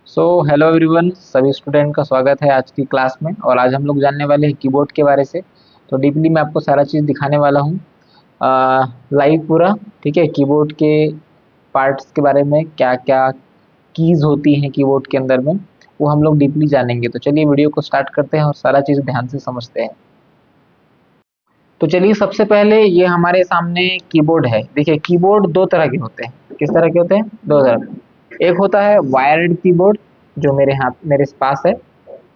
Hello everyone, सभी student का स्वागत है आज की क्लास में। और आज हम लोग जानने वाले हैं कीबोर्ड के बारे से। तो डीपली मैं आपको सारा चीज़ दिखाने वाला हूँ लाइव पूरा। ठीक है, कीबोर्ड के पार्ट्स के बारे में, क्या क्या कीज़ होती हैं कीबोर्ड के अंदर में, वो हम लोग डीपली जानेंगे। तो चलिए वीडियो को स्टार्ट करते हैं और सारा चीज़ ध्यान से समझते हैं। तो चलिए सबसे पहले ये हमारे सामने कीबोर्ड है। देखिए कीबोर्ड दो तरह के होते हैं। किस तरह के होते हैं? दो तरह। एक होता है वायर्ड कीबोर्ड, जो मेरे पास है।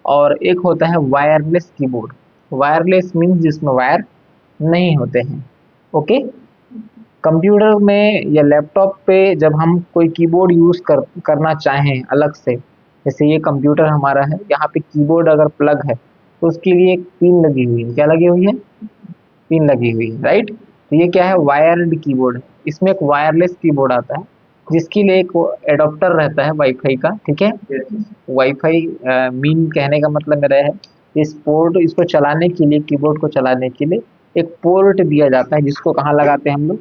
और एक होता है वायरलेस कीबोर्ड। वायरलेस मीन्स जिसमें वायर नहीं होते हैं। ओके। कंप्यूटर में या लैपटॉप पे जब हम कोई कीबोर्ड करना चाहें अलग से, जैसे ये कंप्यूटर हमारा है, यहाँ पे कीबोर्ड अगर प्लग है तो उसके लिए एक पिन लगी हुई है। क्या लगी हुई है? पिन लगी हुई है, राइट। तो ये क्या है? वायर्ड कीबोर्ड है। इसमें एक वायरलेस कीबोर्ड आता है जिसके लिए एक एडोप्टर रहता है वाईफाई का। ठीक है। वाईफाई मीन कहने का मतलब मेरा है, इस पोर्ट इसको चलाने के लिए, कीबोर्ड को चलाने के लिए एक पोर्ट दिया जाता है, जिसको कहाँ लगाते हैं हम लोग?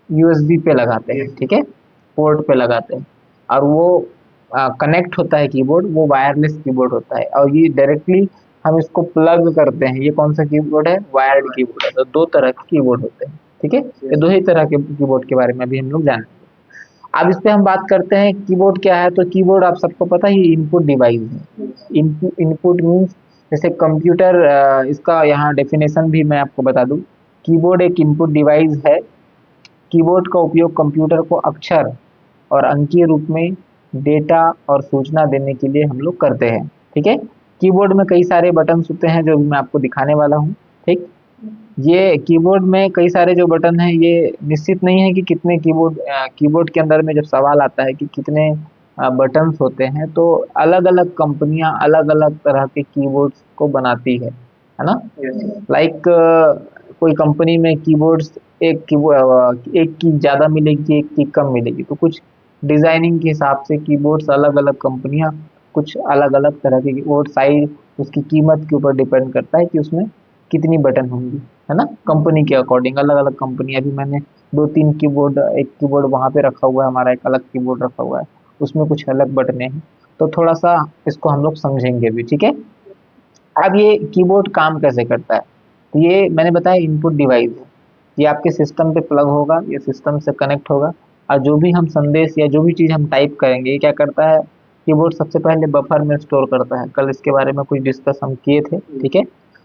यूएसबी पे लगाते हैं। ठीक है, पोर्ट पे लगाते हैं। और वो कनेक्ट होता है कीबोर्ड, वो वायरलेस कीबोर्ड होता है। और ये डायरेक्टली हम इसको प्लग करते हैं। ये कौन सा कीबोर्ड है? वायर्ड कीबोर्ड है। तो दो तरह के कीबोर्ड होते हैं। ठीक है, ये दो ही तरह के कीबोर्ड के बारे में अभी हम लोग जानेंगे। अब इस पे हम बात करते हैं कीबोर्ड क्या है। तो कीबोर्ड आप सबको पता ही, इनपुट डिवाइस है। इनपुट मीन्स जैसे कंप्यूटर, इसका यहाँ डेफिनेशन भी मैं आपको बता दूं। कीबोर्ड एक इनपुट डिवाइस है। कीबोर्ड का उपयोग कंप्यूटर को अक्षर और अंकीय रूप में डेटा और सूचना देने के लिए हम लोग करते हैं। ठीक है। कीबोर्ड में कई सारे बटन होते हैं जो मैं आपको दिखाने वाला हूँ। ठीक। ये कीबोर्ड में कई सारे जो बटन हैं, ये निश्चित नहीं है कि कितने कीबोर्ड के अंदर में जब सवाल आता है कि कितने बटन्स होते हैं, तो अलग अलग कंपनियां अलग अलग तरह के कीबोर्ड्स को बनाती है ना। लाइक कोई कंपनी में कीबोर्ड्स, एक की ज़्यादा मिलेगी, एक की कम मिलेगी। तो कुछ डिजाइनिंग के हिसाब से कीबोर्ड्स अलग अलग कंपनियां कुछ अलग अलग तरह के, और साइज उसकी कीमत के ऊपर डिपेंड करता है कि उसमें कितनी बटन होंगी, है ना। कंपनी के अकॉर्डिंग अलग अलग कंपनी, अभी मैंने दो तीन कीबोर्ड, एक कीबोर्ड वहाँ पे रखा हुआ है हमारा, एक अलग कीबोर्ड रखा हुआ है, उसमें कुछ अलग बटनें हैं। तो थोड़ा सा इसको हम लोग समझेंगे भी। ठीक है। अब ये कीबोर्ड काम कैसे करता है? तो ये मैंने बताया इनपुट डिवाइस है। ये आपके सिस्टम पे प्लग होगा, ये सिस्टम से कनेक्ट होगा। और जो भी हम संदेश या जो भी चीज़ हम टाइप करेंगे, ये क्या करता है? कीबोर्ड सबसे पहले बफर में स्टोर करता है। कल इसके बारे में कुछ डिस्कस हम किए थे। ठीक है।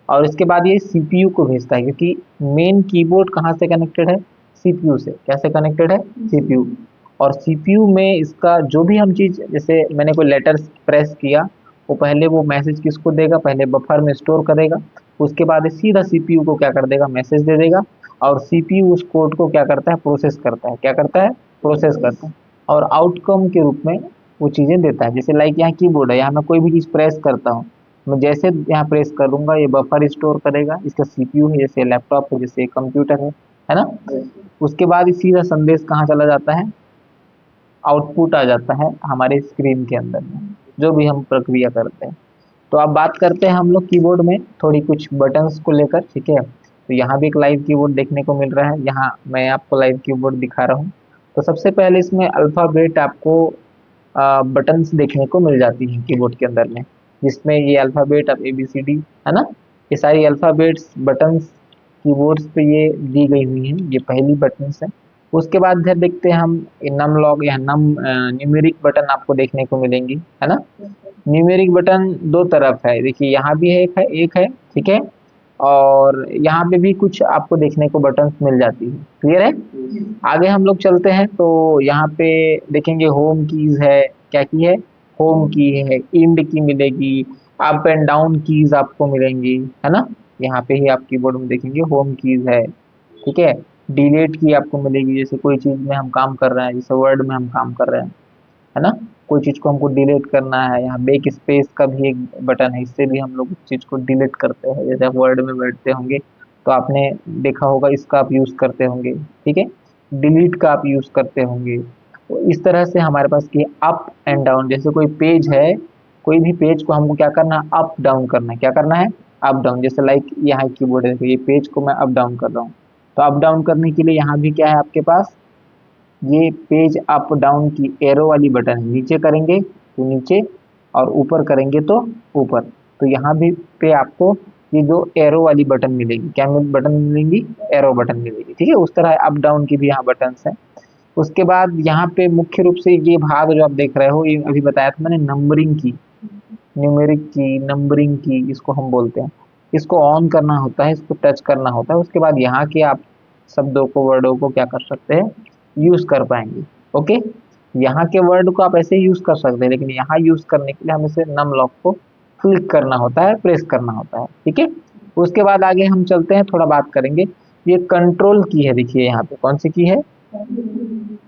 और इसके बाद ये सीपीयू को भेजता है, क्योंकि मेन कीबोर्ड कहाँ से कनेक्टेड है? सीपीयू से। कैसे कनेक्टेड है? सीपीयू। और सीपीयू में इसका जो भी हम चीज़, जैसे मैंने कोई लेटर प्रेस किया, वो पहले वो मैसेज किसको देगा? पहले बफर में स्टोर करेगा। उसके बाद ये सीधा सीपीयू को क्या कर देगा? मैसेज दे देगा। और सीपीयू उस कोड को क्या करता है? प्रोसेस करता है। क्या करता है? प्रोसेस करता है। और आउटकम के रूप में वो चीज़ें देता है। जैसे लाइक यहाँ कीबोर्ड है, यहाँ मैं कोई भी चीज़ प्रेस करता हूँ, मैं जैसे यहाँ प्रेस करूंगा ये बफर स्टोर करेगा। इसका सीपीयू है, जैसे लैपटॉप है, जैसे कंप्यूटर है ना। उसके बाद ये सीधा संदेश कहाँ चला जाता है? आउटपुट आ जाता है हमारे स्क्रीन के अंदर में, जो भी हम प्रक्रिया करते हैं। तो अब बात करते हैं हम लोग कीबोर्ड में थोड़ी कुछ बटन्स को लेकर। ठीक है। तो यहाँ भी एक लाइव कीबोर्ड देखने को मिल रहा है, यहाँ मैं आपको लाइव कीबोर्ड दिखा रहा हूँ। तो सबसे पहले इसमें अल्फ़ाबेट आपको बटन्स देखने को मिल जाती हैं कीबोर्ड के अंदर में, जिसमें ये अल्फ़ाबेट अब ABCD, है ना। ये सारी अल्फ़ाबेट्स बटन्स कीबोर्ड्स पे ये दी गई हुई हैं। ये पहली बटन्स है। उसके बाद इधर देखते हैं हम, नम लॉग या नम न्यूमेरिक बटन आपको देखने को मिलेंगी, है ना। न्यूमेरिक बटन दो तरफ है, देखिए यहाँ भी है, एक है। ठीक है। और यहाँ पे भी कुछ आपको देखने को बटन्स मिल जाती है। क्लियर है? आगे हम लोग चलते हैं तो यहाँ पे देखेंगे होम कीज है। क्या की है? होम की है। इंड की मिलेगी। अप एंड डाउन कीज आपको मिलेंगी, है ना। यहाँ पे ही आप कीबोर्ड में देखेंगे होम कीज है। ठीक है। डिलीट की आपको मिलेगी, जैसे कोई चीज में हम काम कर रहे हैं, जैसे वर्ड में हम काम कर रहे हैं, है ना। कोई चीज को हमको डिलीट करना है, यहाँ बैक स्पेस का भी एक बटन है, इससे भी हम लोग उस चीज को डिलीट करते हैं। जैसे आप वर्ड में बैठते होंगे तो आपने देखा होगा, इसका आप यूज करते होंगे। ठीक है। डिलीट का आप यूज करते होंगे। तो इस तरह से हमारे पास की अप एंड डाउन, जैसे कोई पेज है, कोई भी पेज को हमको क्या करना है? अप डाउन करना है। क्या करना है? Up down. जैसे लाइक यहाँ कीबोर्ड है, तो ये पेज को मैं अप डाउन कर रहा हूँ। तो अप डाउन करने के लिए यहाँ भी क्या है आपके पास? ये पेज अप डाउन की एरो वाली बटन है, नीचे करेंगे तो नीचे और ऊपर करेंगे तो ऊपर। तो यहाँ भी पे आपको ये जो एरो वाली बटन मिलेगी, क्या बटन मिलेंगी, एरो बटन मिलेगी, ठीक है। उस तरह अप डाउन की भी यहाँ बटन है। उसके बाद यहाँ पे मुख्य रूप से ये भाग जो आप देख रहे हो, ये अभी बताया था मैंने, नंबरिंग की, न्यूमेरिक की, नंबरिंग की इसको हम बोलते हैं। इसको ऑन करना होता है, इसको टच करना होता है। उसके बाद यहाँ के आप शब्दों को, वर्डों को क्या कर सकते हैं, यूज कर पाएंगे। ओके, यहाँ के वर्ड को आप ऐसे यूज कर सकते हैं, लेकिन यहाँ यूज करने के लिए हमें इसे नम लॉक को क्लिक करना होता है, प्रेस करना होता है, ठीक है। उसके बाद आगे हम चलते हैं, थोड़ा बात करेंगे। ये कंट्रोल की है, देखिए यहाँ पे कौन सी की है,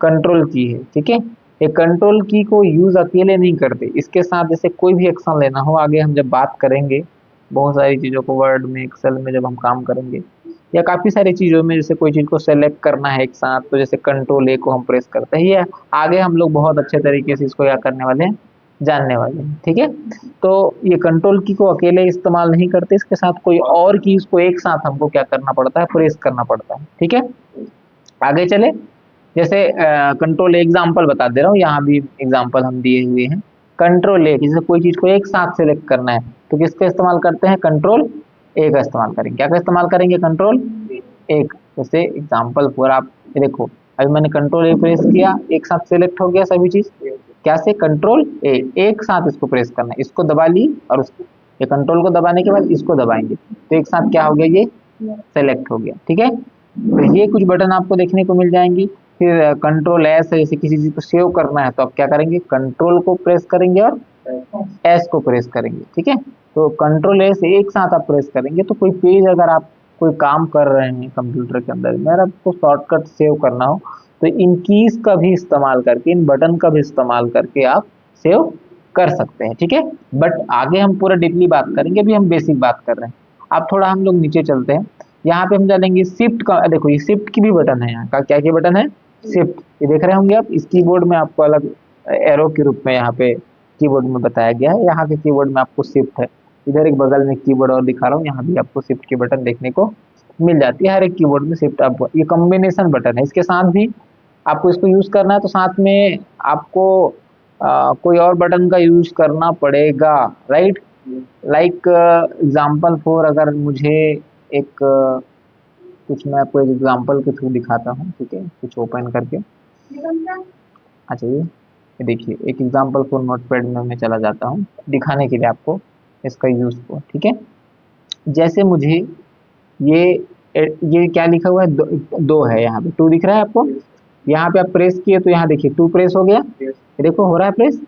कंट्रोल की है, ठीक है। ये कंट्रोल की को यूज अकेले नहीं करते, इसके साथ जैसे कोई भी एक्शन लेना हो, आगे हम जब बात करेंगे बहुत सारी चीजों को, वर्ड में, एक्सेल में जब हम काम करेंगे या काफी सारी चीजों में, जैसे कोई चीज को सेलेक्ट करना है एक साथ, तो जैसे कंट्रोल ए को हम प्रेस करते हैं। ये आगे हम लोग बहुत अच्छे तरीके से इसको क्या करने वाले हैं, जानने वाले हैं, ठीक है। तो ये कंट्रोल की को अकेले इस्तेमाल नहीं करते, इसके साथ कोई और कीज को एक साथ हमको क्या करना पड़ता है, प्रेस करना पड़ता है, ठीक है। आगे चले, जैसे कंट्रोल एग्जाम्पल बता दे रहा हूँ, यहाँ भी एग्जाम्पल हम दिए हुए हैं। कंट्रोल ए, जैसे कोई चीज को एक साथ सेलेक्ट करना है तो किसका इस्तेमाल करते हैं, कंट्रोल ए का इस्तेमाल करेंगे। क्या का इस्तेमाल करेंगे, कंट्रोल एक। जैसे एग्जाम्पल फॉर आप देखो, अभी मैंने कंट्रोल ए प्रेस किया, एक साथ सेलेक्ट हो गया सभी चीज, क्या से, कंट्रोल ए, एक साथ इसको प्रेस करना है, इसको दबा ली और उसको, ये कंट्रोल को दबाने के बाद इसको दबाएंगे तो एक साथ क्या हो गया, ये सेलेक्ट हो गया, ठीक है। तो ये कुछ बटन आपको देखने को मिल जाएंगी। फिर कंट्रोल एस है, जैसे किसी चीज को सेव करना है तो आप क्या करेंगे, कंट्रोल को प्रेस करेंगे और एस को प्रेस करेंगे, ठीक है। तो कंट्रोल एस एक साथ आप प्रेस करेंगे तो कोई पेज अगर आप कोई काम कर रहे हैं कंप्यूटर के अंदर में, अगर आपको शॉर्टकट सेव करना हो तो इन कीज का भी इस्तेमाल करके, इन बटन का भी इस्तेमाल करके आप सेव कर सकते हैं, ठीक है। बट आगे हम पूरा डीपली बात करेंगे, अभी हम बेसिक बात कर रहे हैं। अब थोड़ा हम लोग नीचे चलते हैं, यहाँ पे हम जानेंगे शिफ्ट का। देखो ये शिफ्ट की भी बटन है, यहाँ का क्या क्या बटन है, शिफ्ट, ये देख रहे होंगे आप, इस कीबोर्ड में आपको अलग एरो के रूप में यहाँ पे कीबोर्ड में बताया गया है। यहाँ के कीबोर्ड में आपको शिफ्ट है, इधर एक बगल में कीबोर्ड और दिखा रहा हूँ, यहाँ भी आपको शिफ्ट की बटन देखने को मिल जाती है। हर एक कीबोर्ड में शिफ्ट, आपको ये कॉम्बिनेशन बटन है, इसके साथ भी आपको इसको यूज करना है तो साथ में आपको कोई और बटन का यूज करना पड़ेगा, राइट। लाइक एग्जाम्पल फॉर, अगर मुझे एक कुछ, मैं आपको एक एग्जाम्पल के थ्रू दिखाता हूँ, ठीक है, कुछ ओपन करके। अच्छा ये देखिए, एक एग्जाम्पल फॉर नोटपैड में मैं चला जाता हूँ दिखाने के लिए आपको इसका यूज को, ठीक है। जैसे मुझे ये ये क्या लिखा हुआ है, दो है, यहाँ पे 2 दिख रहा है आपको, यहाँ पे आप प्रेस किए तो यहाँ देखिए 2 प्रेस हो गया, ये देखो हो रहा है प्रेस।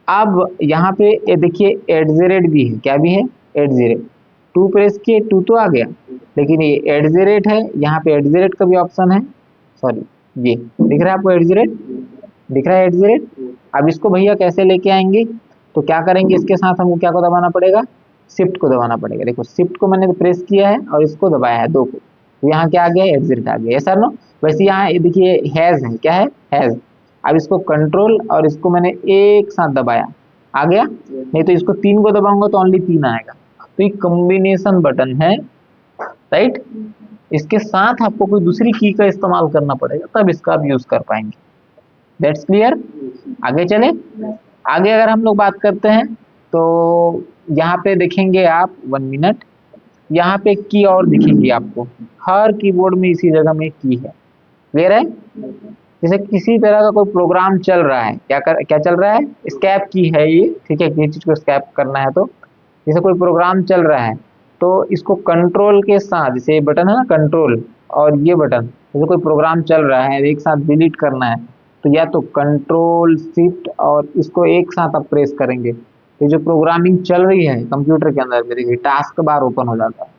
अब यहाँ पे ये देखिए एट भी है, क्या भी है, एट 2 प्रेस किए 2 तो आ गया, लेकिन ये एट है, यहाँ पे एट का भी ऑप्शन है, सॉरी ये दिख रहा है आपको, एट दिख रहा है, एट। अब इसको भैया कैसे लेके आएंगे, तो क्या करेंगे, इसके साथ हमको क्या को दबाना पड़ेगा, शिफ्ट को दबाना पड़ेगा। देखो शिफ्ट को मैंने प्रेस किया है और इसको दबाया है 2 को, तो यहाँ क्या आ गया, एट आ गया, ऐसा नो। वैसे यहाँ देखिए हैज है, क्या है, हैज। अब इसको कंट्रोल और इसको मैंने एक साथ दबाया, आ गया, नहीं तो इसको 3 को दबाऊंगा तो ओनली 3 आएगा। तो ये कॉम्बिनेशन बटन है, राइट। इसके साथ आपको कोई दूसरी की का इस्तेमाल करना पड़ेगा, तब इसका आप यूज कर पाएंगे। That's clear. आगे चले, आगे अगर हम लोग बात करते हैं तो यहाँ पे देखेंगे आप, 1 मिनट, यहाँ पे की और दिखेंगी आपको, हर कीबोर्ड में इसी जगह में की है, क्लियर है। जैसे किसी तरह का कोई प्रोग्राम चल रहा है, क्या चल रहा है, स्कैप की है ये, ठीक है, किसी चीज को स्कैप करना है तो जैसे कोई प्रोग्राम चल रहा है तो इसको कंट्रोल के साथ, जैसे ये बटन है ना कंट्रोल और ये बटन, जैसे कोई प्रोग्राम चल रहा है एक साथ डिलीट करना है तो या तो कंट्रोल शिफ्ट और इसको एक साथ आप प्रेस करेंगे तो जो प्रोग्रामिंग चल रही है कंप्यूटर के अंदर में, देखिए टास्क बार ओपन हो जाता है।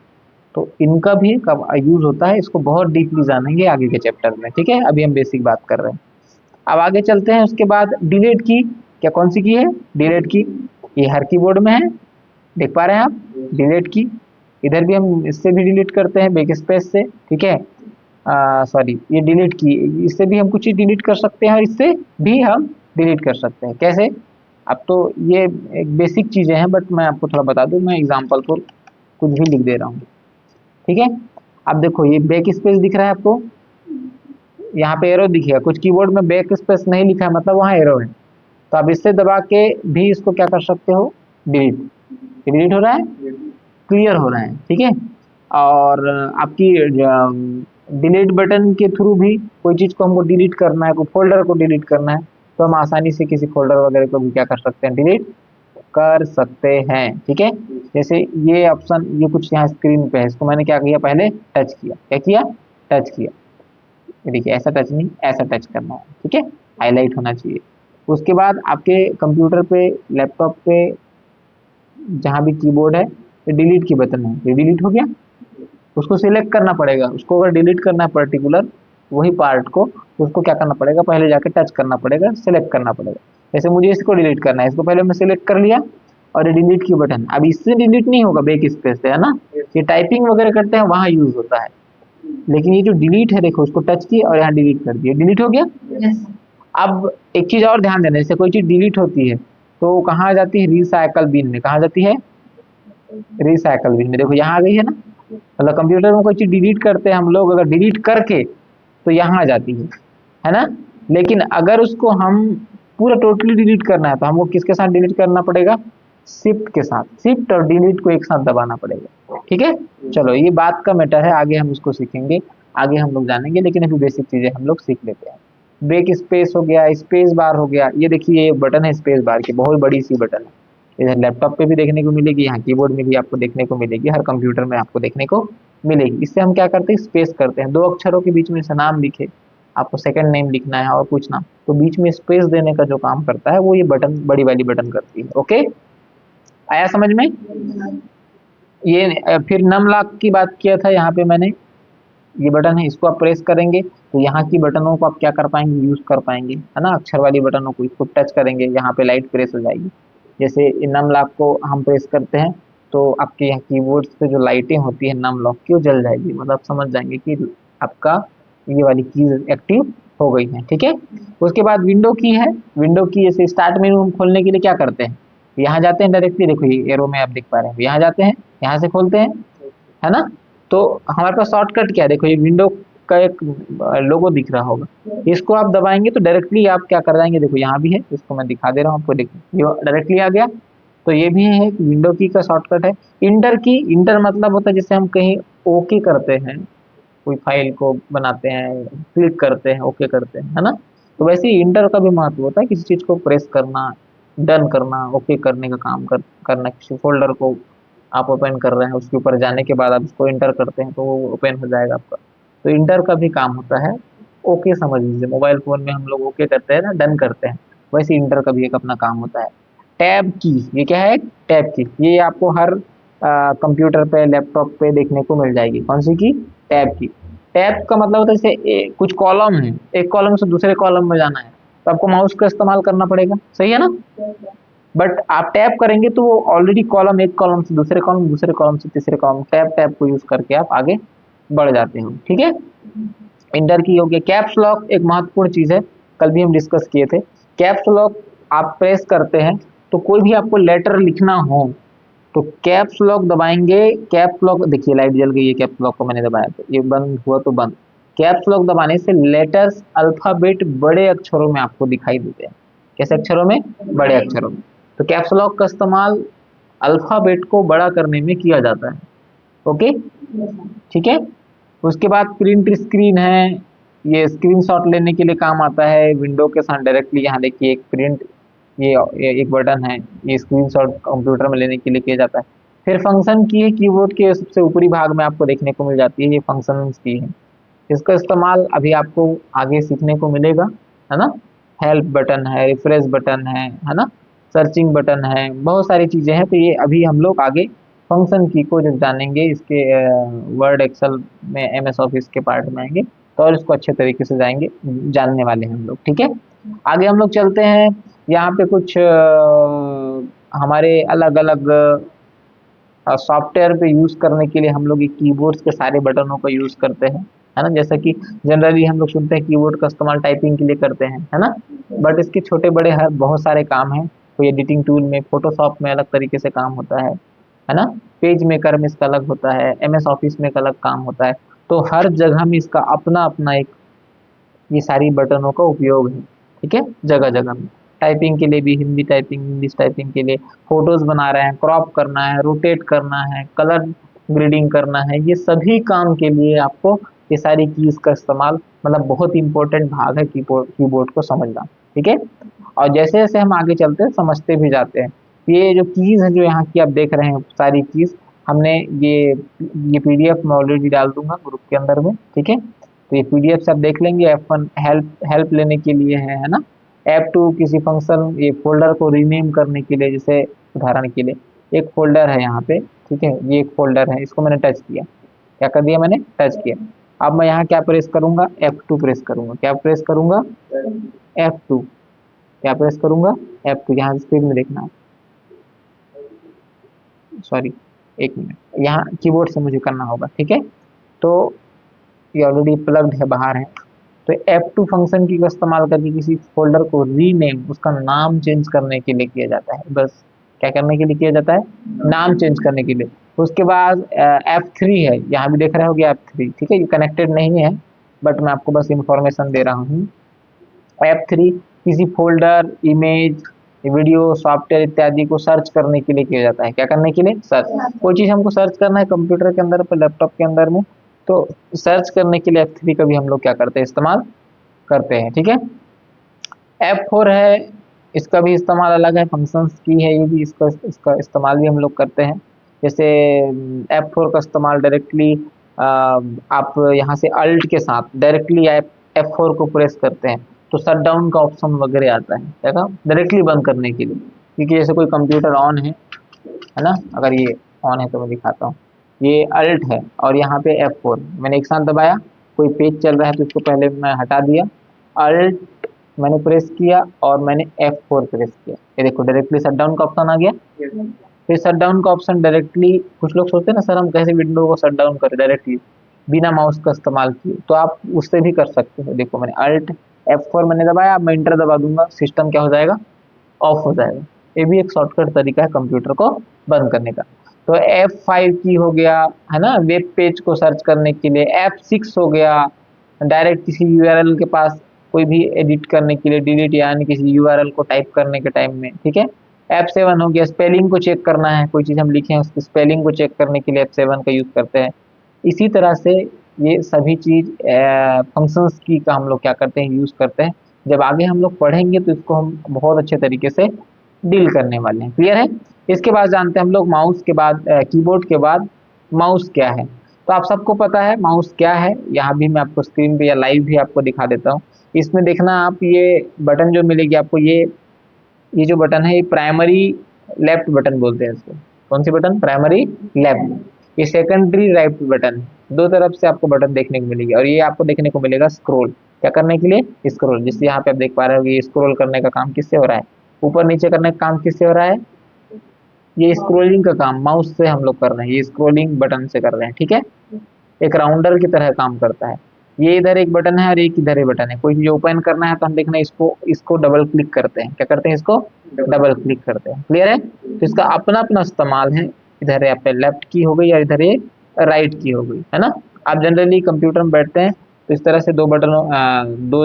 तो इनका भी कब यूज होता है, इसको बहुत डीपली जानेंगे आगे के चैप्टर में, ठीक है। अभी हम बेसिक बात कर रहे हैं, अब आगे चलते हैं। उसके बाद डिलीट की, क्या कौन सी की है, डिलीट की, ये हर कीबोर्ड में है, देख पा रहे हैं आप, डिलीट की। इधर भी हम इससे भी डिलीट करते हैं, बैक स्पेस से, ठीक है, सॉरी ये डिलीट की, इससे भी हम कुछ चीज डिलीट कर सकते हैं और इससे भी हम डिलीट कर सकते हैं, कैसे। अब तो ये एक बेसिक चीजें हैं, बट मैं आपको थोड़ा बता दूं, मैं एग्जांपल पर कुछ भी लिख दे रहा हूँ, ठीक है। अब देखो ये बैक स्पेस दिख रहा है आपको, यहाँ पे एरो दिखेगा, कुछ कीबोर्ड में बैक स्पेस नहीं लिखा है मतलब वहाँ एरो है, तो आप इससे दबा के भी इसको क्या कर सकते हो, डिलीट। डिलीट हो रहा है, क्लियर हो रहा है, ठीक है। और आपकी डिलीट बटन के थ्रू भी कोई चीज को हमको डिलीट करना है, कोई फोल्डर को डिलीट करना है, तो हम आसानी से किसी फोल्डर वगैरह को भी क्या कर सकते हैं, डिलीट कर सकते हैं, ठीक है। जैसे ये ऑप्शन, ये कुछ यहाँ स्क्रीन पे है, इसको मैंने क्या किया, पहले टच किया, क्या किया, टच किया। देखिए ऐसा टच नहीं, ऐसा टच करना है, ठीक है, हाईलाइट होना चाहिए। उसके बाद आपके कंप्यूटर पे, लैपटॉप पे जहाँ भी कीबोर्ड है, ये डिलीट की बटन है, ये डिलीट हो गया, उसको सिलेक्ट करना पड़ेगा। उसको अगर डिलीट करना है पर्टिकुलर वही पार्ट को, तो उसको क्या करना पड़ेगा, पहले जाके टच करना पड़ेगा, सिलेक्ट करना पड़ेगा। जैसे मुझे इसको डिलीट करना है, इसको पहले मैं सिलेक्ट कर लिया और ये डिलीट की बटन, अब इससे डिलीट नहीं होगा बैक स्पेस से, है ना, ये टाइपिंग वगैरह करते हैं वहां यूज होता है। लेकिन ये जो डिलीट है, देखो उसको टच किया और यहाँ डिलीट कर दिया, डिलीट हो गया। अब एक चीज और ध्यान देना, जैसे कोई चीज डिलीट होती है तो कहाँ जाती है, रिसाइकल बिन में। कहाँ जाती है, रिसाइकल बिन में। देखो यहाँ आ गई है ना, मतलब कंप्यूटर में कोई चीज डिलीट करते हैं हम लोग, अगर डिलीट करके तो यहाँ आ जाती है ना। लेकिन अगर उसको हम पूरा टोटली डिलीट करना है तो हमको किसके साथ डिलीट करना पड़ेगा, शिफ्ट के साथ, शिफ्ट और डिलीट को एक साथ दबाना पड़ेगा, ठीक है। चलो ये बात का मैटर है, आगे हम इसको सीखेंगे, आगे हम लोग जानेंगे, लेकिन अभी बेसिक चीजें हम लोग सीख लेते हैं। बैक स्पेस हो गया, स्पेस बार हो गया, ये देखिए ये बटन है स्पेस बार की, बहुत बड़ी सी बटन है। इधर लैपटॉप पे भी देखने को मिलेगी, यहाँ कीबोर्ड में भी आपको देखने को मिलेगी, हर कंप्यूटर में आपको देखने को मिलेगी। इससे हम क्या करते हैं, स्पेस करते हैं, दो अक्षरों के बीच में से नाम लिखे, आपको सेकंड नेम लिखना है और कुछ ना, तो बीच में स्पेस देने का जो काम करता है वो ये बटन, बड़ी वाली बटन करती है। ओके, आया समझ में। ये फिर नम लॉक की बात किया था, यहाँ पे मैंने, ये बटन है, इसको आप प्रेस करेंगे तो यहाँ की बटनों को आप क्या कर पाएंगे, यूज कर पाएंगे, है ना, अक्षर वाली बटनों को, इसको टच करेंगे यहाँ पे लाइट प्रेस हो जाएगी। जैसे नम लॉक को हम प्रेस करते हैं तो आपके यहाँ कीबोर्ड पे जो लाइटें होती है नम लॉक की, वो जल जाएगी, मतलब आप समझ जाएंगे कि आपका ये वाली कीज एक्टिव हो गई है, ठीक है। उसके बाद विंडो की है, विंडो की जैसे स्टार्ट मेनू हम खोलने के लिए क्या करते हैं, यहाँ जाते हैं डायरेक्टली, देखो ये एरो में आप देख पा रहे हैं, यहाँ जाते हैं, यहाँ से खोलते हैं, है ना। तो हमारे पास शॉर्टकट क्या है, देखो ये विंडो का एक लोगो दिख रहा होगा, इसको आप दबाएंगे तो डायरेक्टली आप क्या कर जाएंगे, देखो यहाँ भी है, इसको मैं दिखा दे रहा हूँ आपको, देखो ये डायरेक्टली आ गया। तो ये भी है विंडो की का शॉर्टकट है। इंटर की, इंटर मतलब होता है जैसे हम कहीं ओके करते हैं, कोई फाइल को बनाते हैं, क्लिक करते हैं, ओके करते हैं, है ना। तो वैसे ही इंटर का भी महत्व होता है, किसी चीज को प्रेस करना, डन करना, ओके करने का काम करना, किसी फोल्डर को आप ओपन कर रहे हैं, उसके ऊपर जाने के बाद आप उसको इंटर करते हैं तो वो ओपन हो जाएगा आपका। तो इंटर का भी काम होता है, ओके समझ लीजिए, मोबाइल फोन में हम लोग ओके करते हैं ना, डन करते हैं, वैसे इंटर का भी एक अपना काम होता है। टैब की, ये क्या है, टैब की, ये आपको हर कंप्यूटर पे, लैपटॉप पे देखने को मिल जाएगी। कौन सी की, टैब की। टैब का मतलब होता है जैसे कुछ कॉलम है, एक कॉलम से दूसरे कॉलम में जाना है तो आपको माउस का इस्तेमाल करना पड़ेगा, सही है ना। बट आप टैप करेंगे तो वो ऑलरेडी कॉलम, एक कॉलम से दूसरे कॉलम, दूसरे कॉलम से तीसरे कॉलम, टैप टैप को यूज करके आप आगे बढ़ जाते हो, ठीक है। इंटर की हो गया। कैप्स लॉक एक महत्वपूर्ण चीज है, कल भी हम डिस्कस किए थे। कैप्स लॉक आप प्रेस करते हैं तो कोई भी आपको लेटर लिखना हो तो कैप्स लॉक दबाएंगे, कैप्स लॉक, देखिए लाइट जल गई है, कैप्स लॉक को मैंने दबाया तो ये बंद हुआ, तो बंद। कैप्स लॉक दबाने से लेटर्स, अल्फाबेट बड़े अक्षरों में आपको दिखाई देते हैं। कैसे अक्षरों में, बड़े अक्षरों में। तो कैप्स लॉक का इस्तेमाल अल्फाबेट को बड़ा करने में किया जाता है। ओके, ठीक है। उसके बाद प्रिंट स्क्रीन है, ये स्क्रीनशॉट लेने के लिए काम आता है विंडो के साथ डायरेक्टली। यहाँ देखिए एक प्रिंट, ये एक बटन है, ये स्क्रीनशॉट कंप्यूटर में लेने के लिए किया जाता है। फिर फंक्शन की है, कीबोर्ड के सबसे ऊपरी भाग में आपको देखने को मिल जाती है, ये फंक्शन की है, इसका इस्तेमाल अभी आपको आगे सीखने को मिलेगा, है ना। हेल्प बटन है, रिफ्रेश बटन है ना, सर्चिंग बटन है, बहुत सारी चीजें हैं, तो ये अभी हम लोग आगे फंक्शन की को जब जानेंगे, इसके वर्ड एक्सेल में, एमएस ऑफिस के पार्ट में आएंगे तो और इसको अच्छे तरीके से जाएंगे, जानने वाले हैं हम लोग, ठीक है। आगे हम लोग चलते हैं, यहाँ पे कुछ हमारे अलग अलग सॉफ्टवेयर पे यूज करने के लिए हम लोग ये कीबोर्ड्स के सारे बटनों का यूज करते हैं, है ना। जैसा कि जनरली हम लोग सुनते हैं कीबोर्ड का इस्तेमाल टाइपिंग के लिए करते हैं, है ना। बट इसके छोटे बड़े हर बहुत सारे काम हैं, कोई एडिटिंग टूल में, फोटोशॉप में अलग तरीके से काम होता है ना। पेज मेकर में इसका अलग होता है, एमएस ऑफिस में एक अलग काम होता है। तो हर जगह में इसका अपना अपना एक ये सारी बटनों का उपयोग है, ठीक है, जगह जगह में। टाइपिंग के लिए भी हिंदी टाइपिंग, इंग्लिश टाइपिंग के लिए, फोटोज बना रहे हैं, क्रॉप करना है, रोटेट करना है, कलर ग्रेडिंग करना है, ये सभी काम के लिए आपको ये सारी कीज का इस्तेमाल, मतलब बहुत इंपॉर्टेंट भाग है कीबोर्ड को समझना, ठीक है। और जैसे जैसे हम आगे चलते हैं समझते भी जाते हैं। ये जो कीज है जो यहाँ की आप देख रहे हैं सारी कीज, हमने ये पीडीएफ मैं ऑलरेडी डाल दूंगा ग्रुप के अंदर में, ठीक है। तो ये पीडीएफ से आप देख लेंगे। F1 हेल्प हेल्प लेने के लिए है ना। F2 किसी फंक्शन, ये फोल्डर को रीनेम करने के लिए, जैसे उदाहरण के लिए एक फोल्डर है यहाँ पे, ठीक है, ये एक फोल्डर है, इसको मैंने टच किया, क्या कर दिया मैंने, टच किया। अब मैं यहाँ क्या प्रेस करूंगा, F2 प्रेस करूंगा, क्या प्रेस करूंगा, F2, क्या प्रेस करूंगा, F2। यहाँ स्क्रीन में देखना, सॉरी एक मिनट, यहाँ कीबोर्ड से मुझे करना होगा, ठीक है। तो ये ऑलरेडी प्लग्ड है, बाहर है। तो F2 फंक्शन की का इस्तेमाल करके किसी फोल्डर को रीनेम, उसका नाम चेंज करने के लिए किया जाता है, बस। क्या करने के लिए किया जाता है, नाम चेंज करने के लिए। उसके बाद F3 है, यहाँ भी देख रहे होगे F3, ठीक है, ये कनेक्टेड नहीं है, बट मैं आपको बस इंफॉर्मेशन दे रहा हूँ। F3 किसी फोल्डर, इमेज, वीडियो, सॉफ्टवेयर इत्यादि को सर्च करने के लिए किया जाता है। क्या करने के लिए, सर्च। कोई चीज हमको सर्च करना है कंप्यूटर के अंदर पर, लैपटॉप के अंदर में, तो सर्च करने के लिए F3 का भी हम लोग क्या करते हैं, इस्तेमाल करते हैं, ठीक है। F4 है, इसका भी इस्तेमाल अलग है, फंक्शंस की है ये भी, इसका इसका इस्तेमाल भी हम लोग करते हैं। जैसे F4 का इस्तेमाल डायरेक्टली आप यहाँ से अल्ट के साथ डायरेक्टली F4 को प्रेस करते हैं तो शट डाउन का ऑप्शन वगैरह आता है, देखा, डायरेक्टली बंद करने के लिए। क्योंकि जैसे कोई कंप्यूटर ऑन है ना, अगर ये ऑन है तो मैं दिखाता हूँ, ये अल्ट है और यहाँ पे F4 मैंने एक साथ दबाया, कोई पेज चल रहा है तो इसको पहले मैं हटा दिया, अल्ट मैंने प्रेस किया और मैंने F4 प्रेस किया, ये देखो डायरेक्टली शट डाउन का ऑप्शन आ गया। फिर शट डाउन का ऑप्शन डायरेक्टली, कुछ लोग सोचते हैं ना सर हम कैसे विंडो को शट डाउन करें डायरेक्टली बिना माउस का इस्तेमाल किए, तो आप उससे भी कर सकते हो। देखो मैंने अल्ट F4 मैंने दबाया, अब मैं इंटर दबा दूंगा, सिस्टम क्या हो जाएगा, ऑफ हो जाएगा। ये भी एक शॉर्टकट तरीका है कंप्यूटर को बंद करने का। तो F5 की हो गया, है ना, वेब पेज को सर्च करने के लिए। F6 हो गया, डायरेक्ट किसी यूआरएल के पास कोई भी एडिट करने के लिए, डिलीट यानी किसी यूआरएल को टाइप करने के टाइम में, ठीक है। F7 हो गया, स्पेलिंग को चेक करना है, कोई चीज़ हम लिखे हैं उसकी स्पेलिंग को चेक करने के लिए F7 का यूज़ करते हैं। इसी तरह से ये सभी चीज़ फंक्शंस की का हम लोग क्या करते हैं, यूज़ करते हैं। जब आगे हम लोग पढ़ेंगे तो इसको हम बहुत अच्छे तरीके से डील करने वाले हैं, क्लियर है। इसके बाद जानते हैं हम लोग माउस के बाद, कीबोर्ड के बाद माउस क्या है। तो आप सबको पता है माउस क्या है, यहाँ भी मैं आपको स्क्रीन पे या लाइव भी आपको दिखा देता हूँ। इसमें देखना आप, ये बटन जो मिलेगी आपको, ये जो बटन है ये प्राइमरी लेफ्ट बटन बोलते हैं इसको। कौन सी बटन, प्राइमरी लेफ्ट। ये सेकेंडरी राइट बटन, दो तरफ से आपको बटन देखने को मिलेगी। और ये आपको देखने को मिलेगा स्क्रॉल, क्या करने के लिए, स्क्रॉल। जिससे यहाँ पे आप देख पा रहे हो ये स्क्रॉल करने का काम किससे हो रहा है, ऊपर नीचे करने का काम किससे हो रहा है, ये स्क्रोलिंग का काम माउस से हम लोग कर रहे हैं, ये स्क्रोलिंग बटन से कर रहे हैं, ठीक है। एक राउंडर की तरह काम करता है। ये इधर एक बटन है और एक इधर एक बटन है। कोई चीज ओपन करना है तो हम देखना इसको इसको डबल क्लिक करते हैं, क्या करते हैं, इसको डबल क्लिक करते हैं, क्लियर है। तो इसका अपना अपना इस्तेमाल है, इधर है पे लेफ्ट की हो गई और इधर ये राइट की हो गई, है ना। आप जनरली कंप्यूटर में बैठते हैं तो इस तरह से दो बटनों, दो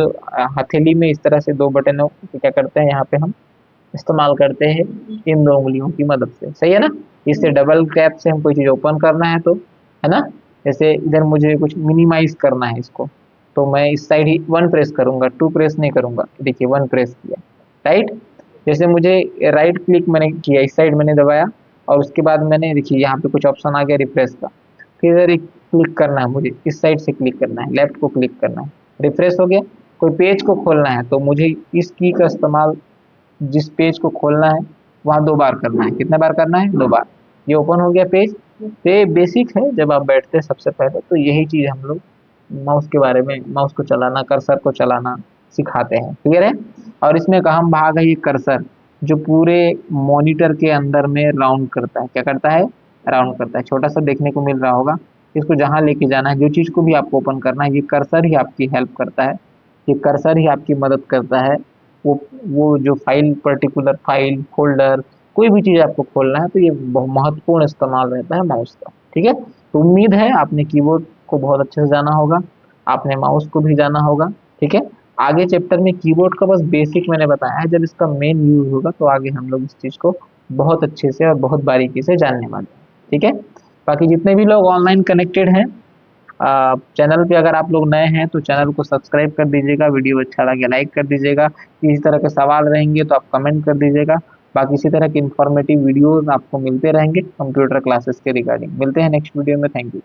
हथेली में इस तरह से दो बटनों क्या करते हैं, यहाँ पे हम इस्तेमाल करते हैं इन दो उंगलियों की मदद से, सही है ना। इससे डबल टैप से हम कोई चीज़ ओपन करना है तो, है ना, जैसे इधर मुझे कुछ मिनिमाइज करना है इसको, तो मैं इस साइड ही 1 प्रेस करूंगा, 2 प्रेस नहीं करूंगा, देखिए 1 प्रेस किया, राइट। जैसे मुझे राइट क्लिक मैंने किया, इस साइड मैंने दबाया और उसके बाद मैंने देखिए यहाँ पे कुछ ऑप्शन आ गया रिफ्रेश का, फिर इधर एक क्लिक करना है, मुझे इस साइड से क्लिक करना है, लेफ्ट को क्लिक करना है, रिफ्रेश हो गया। कोई पेज को खोलना है तो मुझे इस की का इस्तेमाल, जिस पेज को खोलना है वहाँ 2 बार करना है, कितने बार करना है, 2 बार। ये ओपन हो गया पेज। तो ये बेसिक है, जब आप बैठते हैं सबसे पहले तो यही चीज़ हम लोग माउस के बारे में, माउस को चलाना, कर्सर को चलाना सिखाते हैं, क्लियर है। और इसमें एक अहम भाग है ये कर्सर, जो पूरे मॉनिटर के अंदर में राउंड करता है, क्या करता है, राउंड करता है। छोटा सा देखने को मिल रहा होगा, इसको जहाँ लेके जाना है, जो चीज़ को भी आपको ओपन करना है, ये कर्सर ही आपकी हेल्प करता है, ये कर्सर ही आपकी मदद करता है। वो जो फाइल, पर्टिकुलर फाइल, फोल्डर, कोई भी चीज़ आपको खोलना है तो ये बहुत महत्वपूर्ण इस्तेमाल रहता है माउस का, ठीक है। तो उम्मीद है आपने कीबोर्ड को बहुत अच्छे से जाना होगा, आपने माउस को भी जाना होगा, ठीक है। आगे चैप्टर में कीबोर्ड का बस बेसिक मैंने बताया है, जब इसका मेन यूज होगा तो आगे हम लोग इस चीज को बहुत अच्छे से और बहुत बारीकी से जानने वाले हैं। ठीक है, बाकी जितने भी लोग ऑनलाइन कनेक्टेड हैं, चैनल पे अगर आप लोग नए हैं तो चैनल को सब्सक्राइब कर दीजिएगा, वीडियो अच्छा लगे लाइक कर दीजिएगा, इसी तरह के सवाल रहेंगे तो आप कमेंट कर दीजिएगा। बाकी इसी तरह के इंफॉर्मेटिव वीडियोस आपको मिलते रहेंगे कंप्यूटर क्लासेस के रिगार्डिंग। मिलते हैं नेक्स्ट वीडियो में। Thank you.